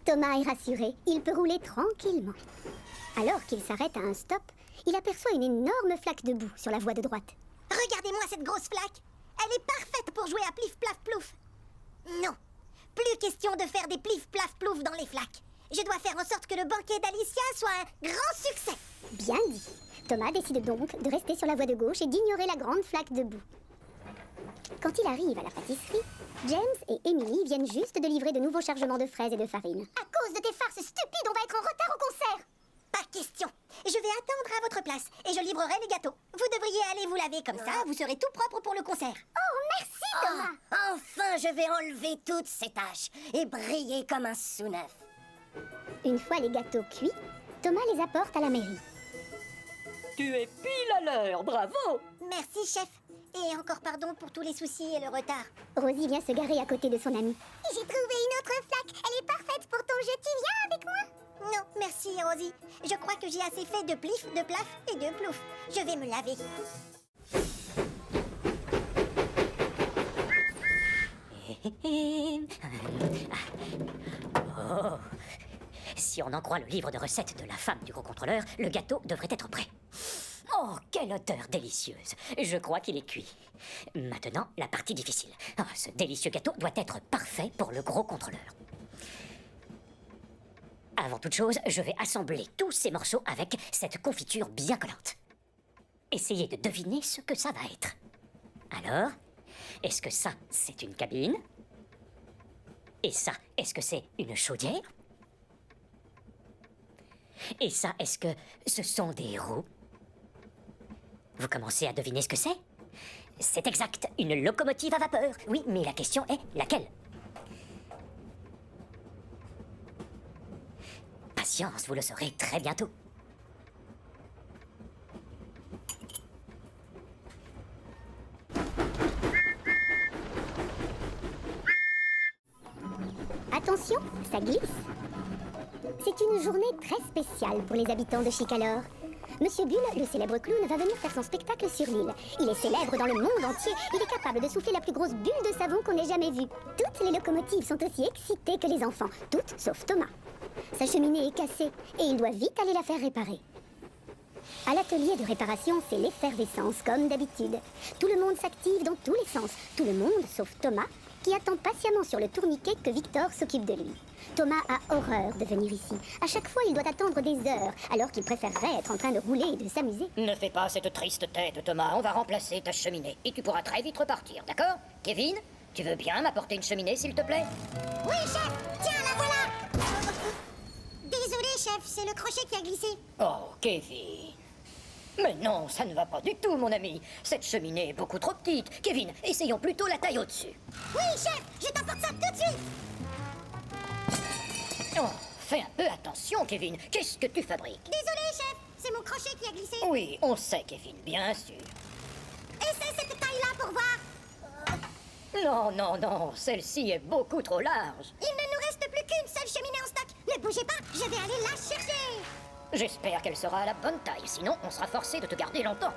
Thomas est rassuré, il peut rouler tranquillement. Alors qu'il s'arrête à un stop, il aperçoit une énorme flaque de boue sur la voie de droite. Regardez-moi cette grosse flaque. Elle est parfaite pour jouer à plif plaf plouf. Non, plus question de faire des plif plaf plouf dans les flaques. Je dois faire en sorte que le banquet d'Alicia soit un grand succès. Bien dit. Thomas décide donc de rester sur la voie de gauche et d'ignorer la grande flaque de boue. Quand il arrive à la pâtisserie, James et Emily viennent juste de livrer de nouveaux chargements de fraises et de farine. À cause de tes farces stupides, on va être en retard au concert. Pas question. Je vais attendre à votre place et je livrerai les gâteaux. Vous devriez aller vous laver comme ça, vous serez tout propre pour le concert. Oh, merci Thomas. Enfin, je vais enlever toutes ces taches et briller comme un sous-neuf. Une fois les gâteaux cuits, Thomas les apporte à la mairie. Tu es pile à l'heure, bravo! Merci, chef. Et encore pardon pour tous les soucis et le retard. Rosie vient se garer à côté de son amie. J'ai trouvé une autre flaque, elle est parfaite pour ton jeu, tu viens avec moi? Non, merci, Rosie. Je crois que j'ai assez fait de plif, de plaf et de plouf. Je vais me laver. Oh. Si on en croit le livre de recettes de la femme du gros contrôleur, le gâteau devrait être prêt. Oh, quelle odeur délicieuse! Je crois qu'il est cuit. Maintenant, la partie difficile. Oh, ce délicieux gâteau doit être parfait pour le gros contrôleur. Avant toute chose, je vais assembler tous ces morceaux avec cette confiture bien collante. Essayez de deviner ce que ça va être. Alors, est-ce que ça, c'est une cabine? Et ça, est-ce que c'est une chaudière? Et ça, est-ce que ce sont des roues? Vous commencez à deviner ce que c'est? C'est exact, une locomotive à vapeur. Oui, mais la question est laquelle? Patience, vous le saurez très bientôt. Attention, ça glisse. C'est une journée très spéciale pour les habitants de Chicalor. Monsieur Bull, le célèbre clown, va venir faire son spectacle sur l'île. Il est célèbre dans le monde entier. Il est capable de souffler la plus grosse bulle de savon qu'on ait jamais vue. Toutes les locomotives sont aussi excitées que les enfants. Toutes, sauf Thomas. Sa cheminée est cassée et il doit vite aller la faire réparer. À l'atelier de réparation, c'est l'effervescence, comme d'habitude. Tout le monde s'active dans tous les sens. Tout le monde, sauf Thomas, qui attend patiemment sur le tourniquet que Victor s'occupe de lui. Thomas a horreur de venir ici. À chaque fois, il doit attendre des heures, alors qu'il préférerait être en train de rouler et de s'amuser. Ne fais pas cette triste tête, Thomas. On va remplacer ta cheminée et tu pourras très vite repartir, d'accord? Kevin, tu veux bien m'apporter une cheminée, s'il te plaît? Oui, chef. Tiens, la voilà. Désolé, chef, c'est le crochet qui a glissé. Oh, Kevin. Mais non, ça ne va pas du tout, mon ami. Cette cheminée est beaucoup trop petite. Kevin, essayons plutôt la taille au-dessus. Oui, chef, je t'apporte ça tout de suite. Oh, fais un peu attention, Kevin. Qu'est-ce que tu fabriques? Désolé, chef, c'est mon crochet qui a glissé. Oui, on sait, Kevin, bien sûr. Essaie cette taille-là pour voir. Non, non, non, celle-ci est beaucoup trop large. Il ne nous reste plus qu'une seule cheminée en stock. Ne bougez pas, je vais aller la chercher. J'espère qu'elle sera à la bonne taille, sinon on sera forcé de te garder longtemps.